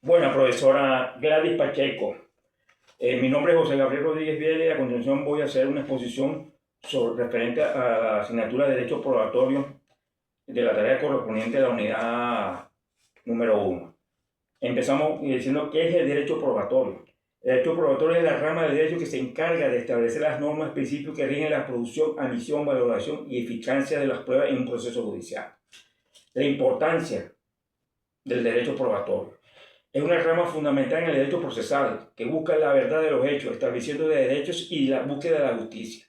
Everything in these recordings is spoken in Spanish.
Bueno, profesora Gladys Pacheco, mi nombre es José Gabriel Rodríguez Vélez y a continuación voy a hacer una exposición referente a la asignatura de Derecho Probatorio de la tarea correspondiente a la unidad número 1. Empezamos diciendo qué es el derecho probatorio. El derecho probatorio es la rama del derecho que se encarga de establecer las normas, principios que rigen la producción, admisión, valoración y eficacia de las pruebas en un proceso judicial. La importancia del derecho probatorio. Es una rama fundamental en el derecho procesal que busca la verdad de los hechos, estableciendo de derechos y la búsqueda de la justicia.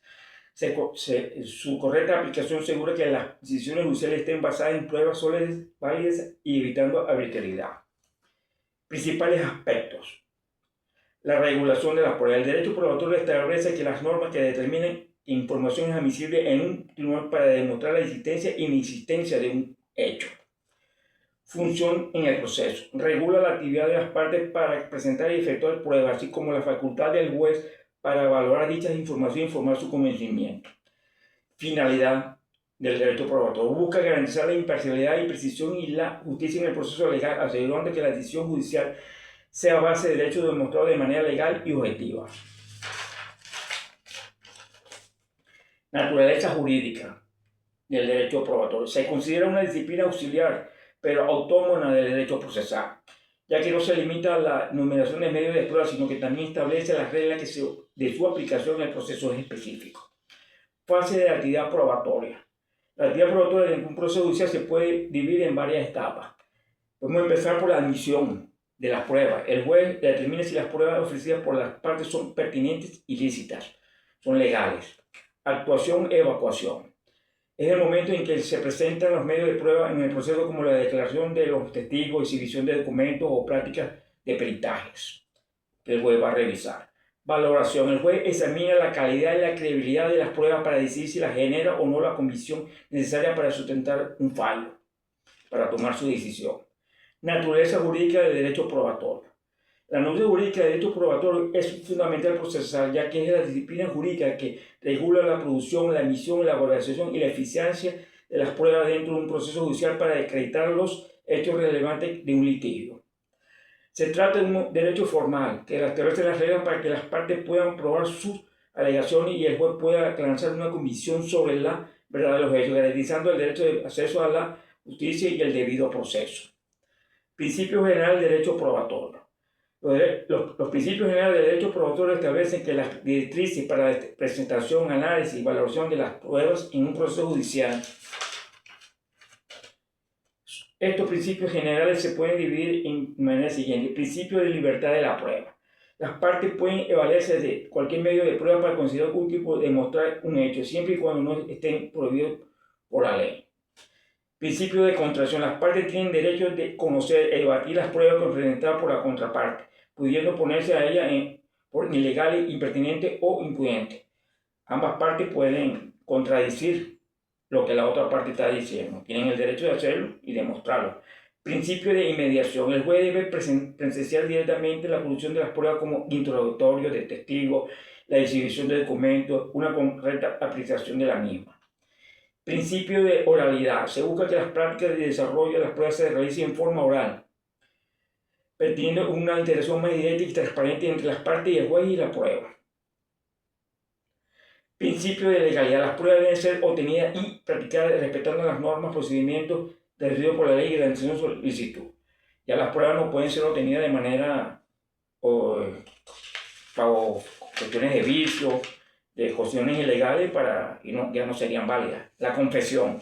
Su correcta aplicación asegura que las decisiones judiciales estén basadas en pruebas sólidas, válidas y evitando arbitrariedad. Principales aspectos. La regulación de las pruebas. El derecho probatorio establece que las normas que determinen que información es admisible en un tribunal para demostrar la existencia e inexistencia de un hecho. Función en el proceso. Regula la actividad de las partes para presentar y efectuar pruebas, así como la facultad del juez para valorar dichas informaciones y informar su convencimiento. Finalidad del derecho probatorio. Busca garantizar la imparcialidad y precisión y la justicia en el proceso legal, asegurando que la decisión judicial sea base de derechos demostrados de manera legal y objetiva. Naturaleza jurídica del derecho probatorio. Se considera una disciplina auxiliar, pero autónoma del derecho procesal, ya que no se limita a la numeración de medios de prueba, sino que también establece las reglas de su aplicación en el proceso específico. Fase de la actividad probatoria. La actividad probatoria en un proceso judicial se puede dividir en varias etapas. Podemos empezar por la admisión de las pruebas. El juez determina si las pruebas ofrecidas por las partes son pertinentes y lícitas, son legales. Actuación, evacuación. Es el momento en que se presentan los medios de prueba en el proceso, como la declaración de los testigos, exhibición de documentos o prácticas de peritajes que el juez va a revisar. Valoración. El juez examina la calidad y la credibilidad de las pruebas para decidir si la genera o no la convicción necesaria para sustentar un fallo, para tomar su decisión. Naturaleza jurídica del derecho probatorio. La norma jurídica de derecho probatorio es fundamental procesal, ya que es la disciplina jurídica que regula la producción, la emisión, la valoración y la eficiencia de las pruebas dentro de un proceso judicial para acreditar los hechos relevantes de un litigio. Se trata de un derecho formal que establece las reglas para que las partes puedan probar sus alegaciones y el juez pueda alcanzar una convicción sobre la verdad de los hechos, garantizando el derecho de acceso a la justicia y el debido proceso. Principio general del derecho probatorio. Los principios generales del derecho probatorio establecen que las directrices para la presentación, análisis y valoración de las pruebas en un proceso judicial. Estos principios generales se pueden dividir en manera siguiente. El principio de libertad de la prueba. Las partes pueden evaluarse de cualquier medio de prueba para considerar útil por demostrar un hecho, siempre y cuando no estén prohibidos por la ley. Principio de contracción. Las partes tienen derecho de conocer e debatir las pruebas presentadas por la contraparte, pudiendo oponerse a ella por ilegales, impertinentes o impudentes. Ambas partes pueden contradecir lo que la otra parte está diciendo. Tienen el derecho de hacerlo y demostrarlo. Principio de inmediación. El juez debe presenciar directamente la producción de las pruebas como interrogatorio de testigos, la exhibición de documentos, una correcta aplicación de la misma. Principio de oralidad. Se busca que las prácticas de desarrollo de las pruebas se realicen en forma oral, permitiendo una interacción más directa y transparente entre las partes y el juez y la prueba. Principio de legalidad. Las pruebas deben ser obtenidas y practicadas respetando las normas, procedimientos definidos por la ley y garantizando su solicitud. Ya las pruebas no pueden ser obtenidas de manera o cuestiones de vicio, de cuestiones ilegales ya no serían válidas. La confesión.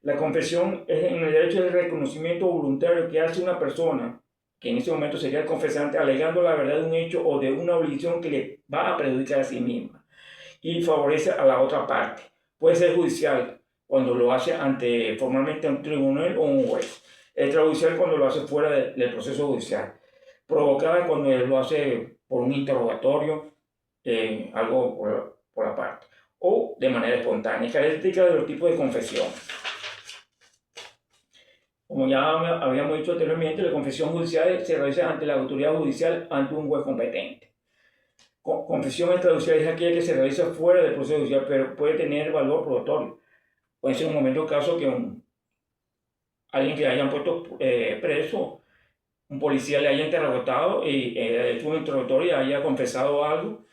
La confesión es en el derecho del reconocimiento voluntario que hace una persona, que en ese momento sería el confesante, alegando la verdad de un hecho o de una obligación que le va a perjudicar a sí misma y favorece a la otra parte. Puede ser judicial cuando lo hace formalmente ante un tribunal o un juez. Extrajudicial cuando lo hace fuera del proceso judicial. Provocada cuando lo hace por un interrogatorio, algo por la parte. O de manera espontánea. Característica de los tipos de confesión. Como ya habíamos dicho anteriormente, la confesión judicial se realiza ante la autoridad judicial ante un juez competente. Confesión extrajudicial es aquella que se realiza fuera del proceso judicial, pero puede tener valor probatorio. Puede ser un momento caso que alguien que hayan puesto preso un policía le haya interrogado y hecho un interrogatorio y haya confesado algo,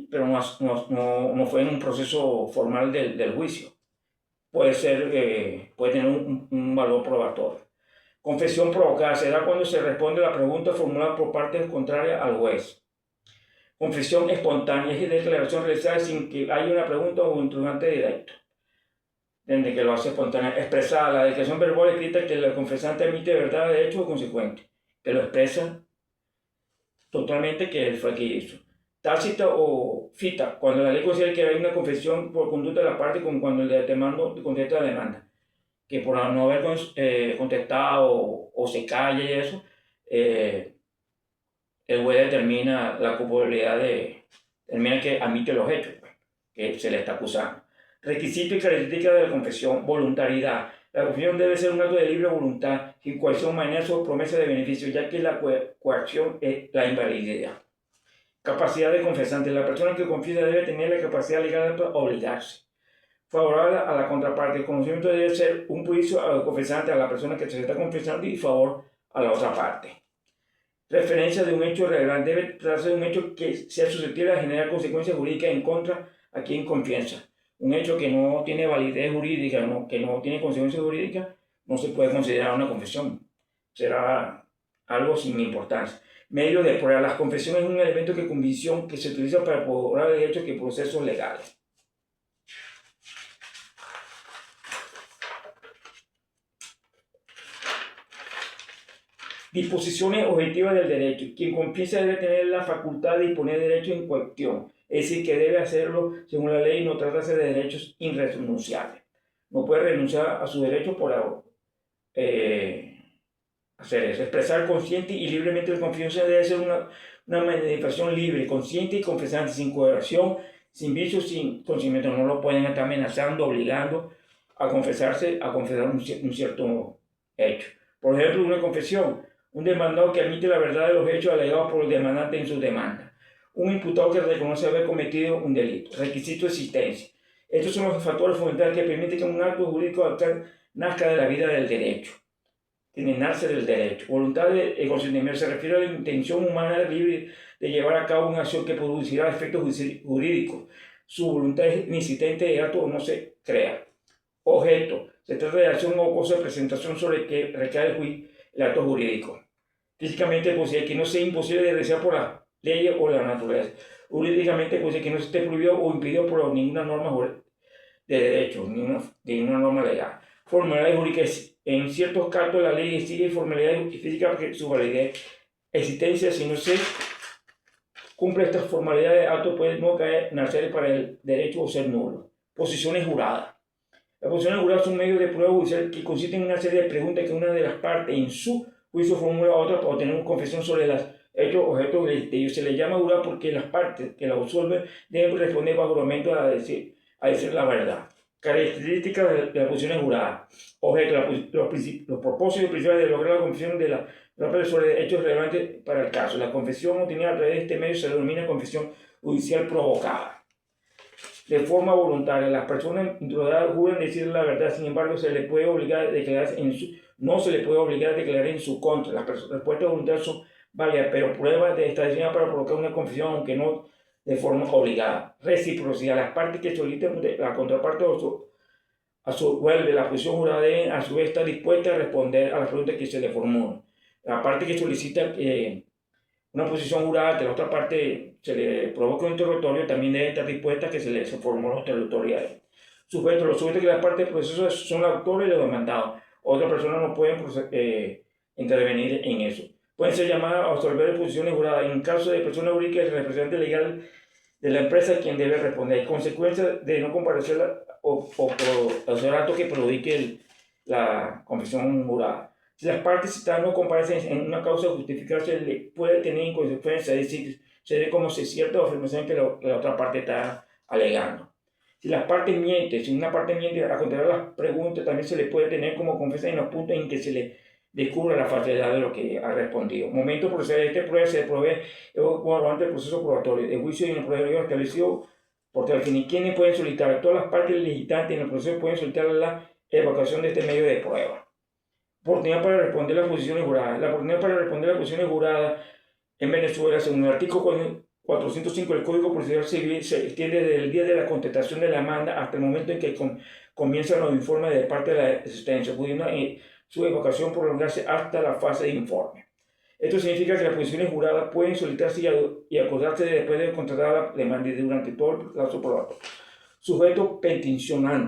pero no fue en un proceso formal del juicio. Puede tener un valor probatorio. Confesión provocada se da cuando se responde a la pregunta formulada por parte contraria al juez. Confesión espontánea es declaración realizada sin que haya una pregunta o un interrogante directo. Desde que lo hace espontánea. Expresada, la declaración verbal escrita que el confesante emite verdad de hecho o consecuente. Que lo expresa totalmente que él fue el que hizo. Tácita o cita, cuando la ley considera que hay una confesión por conducta de la parte como cuando el demandante contesta la demanda. Que por no haber contestado o se calla y eso, el juez determina la culpabilidad determina que admite los hechos que se le está acusando. Requisito y característica de la confesión: voluntariedad. La confesión debe ser un acto de libre voluntad, sin coerción, mañana o promesa de beneficio, ya que la coacción es la invalididad. Capacidad de confesante. La persona que confiesa debe tener la capacidad legal para obligarse. Favorable a la contraparte. El conocimiento debe ser un juicio al confesante, a la persona que se está confesando, y favor a la otra parte. Referencia de un hecho relevante. Debe tratarse de un hecho que sea susceptible de generar consecuencias jurídicas en contra a quien confiesa. Un hecho que no tiene validez jurídica, que no tiene consecuencias jurídicas, no se puede considerar una confesión. Será algo sin importancia. Medio de prueba. Las confesiones es un elemento de convicción que se utiliza para probar de hecho que procesos legales. Disposiciones objetivas del derecho. Quien confiesa debe tener la facultad de disponer de derecho en cuestión, es decir, que debe hacerlo según la ley y no tratarse de derechos irrenunciables. No puede renunciar a sus derechos por hacer eso. Expresar consciente y libremente la confianza debe ser una manifestación libre, consciente y confesante, sin coerción, sin vicio, sin conocimiento. No lo pueden estar amenazando, obligando a confesar un cierto hecho. Por ejemplo, una confesión: un demandado que admite la verdad de los hechos alegados por el demandante en su demanda. Un imputado que reconoce haber cometido un delito. Requisito de existencia. Estos son los factores fundamentales que permiten que un acto jurídico nazca de la vida del derecho. Tiene nace del derecho. Voluntad de consentimiento se refiere a la intención humana libre de llevar a cabo una acción que producirá efectos jurídicos. Su voluntad es inexistente de acto o no se crea. Objeto. Se trata de acción o cosa de presentación sobre que recae el acto jurídico. Físicamente, posible que no sea imposible de realizar por las leyes o la naturaleza. Jurídicamente, posible que no esté prohibido o impedido por ninguna norma de derecho, ninguna norma legal. Formalidades jurídicas. En ciertos casos, la ley exige formalidades físicas porque su validez existencia, si no se cumple estas formalidades, el acto puede no nacer para el derecho o ser nulo. Posiciones juradas. Las posiciones juradas son medios de prueba judicial que consisten en una serie de preguntas que una de las partes en su juicio formula a otra para obtener una confesión sobre los hechos objetos de ellos. Se les llama jurada porque las partes que la absuelven deben responder bajo juramento a decir la verdad. Características de las posiciones juradas. Objeto: los propósitos principales de lograr la confesión de la parte sobre hechos relevantes para el caso. La confesión obtenida a través de este medio se denomina confesión judicial provocada. De forma voluntaria, las personas interrogadas juran decir la verdad, sin embargo, no se les puede obligar a declarar en su contra. Las respuestas voluntarias son válidas, pero pruebas de esta decisión para provocar una confesión, aunque no de forma obligada. Reciprocidad. Las partes que solicitan la contraparte a su vuelve la posición jurada deben a su vez estar dispuestas a responder a las preguntas que se le formulan. La parte que solicita una posición jurada que la otra parte se le provoca un interrogatorio también debe estar dispuesta a que se formule los interrogatorios. Sujeto: los sujetos que las partes del proceso son los autores y los demandados. Otras personas no pueden intervenir en eso. Pueden ser llamadas a absolver posiciones juradas. En caso de persona jurídica, el representante legal de la empresa es quien debe responder. Consecuencias de no comparecer o hacer acto que perjudique la confesión jurada. Si las partes citadas no comparecen en una causa justificada, se le puede tener en consecuencia, es decir, se ve como si es cierta afirmación que la otra parte está alegando. Si las partes mienten, si una parte miente a contestar las preguntas, también se le puede tener como confesión en los puntos en que se le descubra la falsedad de lo que ha respondido. Momento procesal. Esta prueba se provee durante el proceso probatorio. El juicio y el proceso establecido por el fin. ¿Quiénes pueden solicitar? Todas las partes licitantes en el proceso pueden solicitar la evacuación de este medio de prueba. Oportunidad para responder las posiciones juradas. La oportunidad para responder las posiciones juradas en Venezuela, según el artículo 405 del Código Procesal Civil, se extiende desde el día de la contestación de la demanda hasta el momento en que comienzan los informes de parte de la existencia, pudiendo su evocación prolongarse hasta la fase de informe. Esto significa que las posiciones juradas pueden solicitarse y acordarse después de contratar la demanda y durante todo el plazo probatorio. Sujeto peticionante.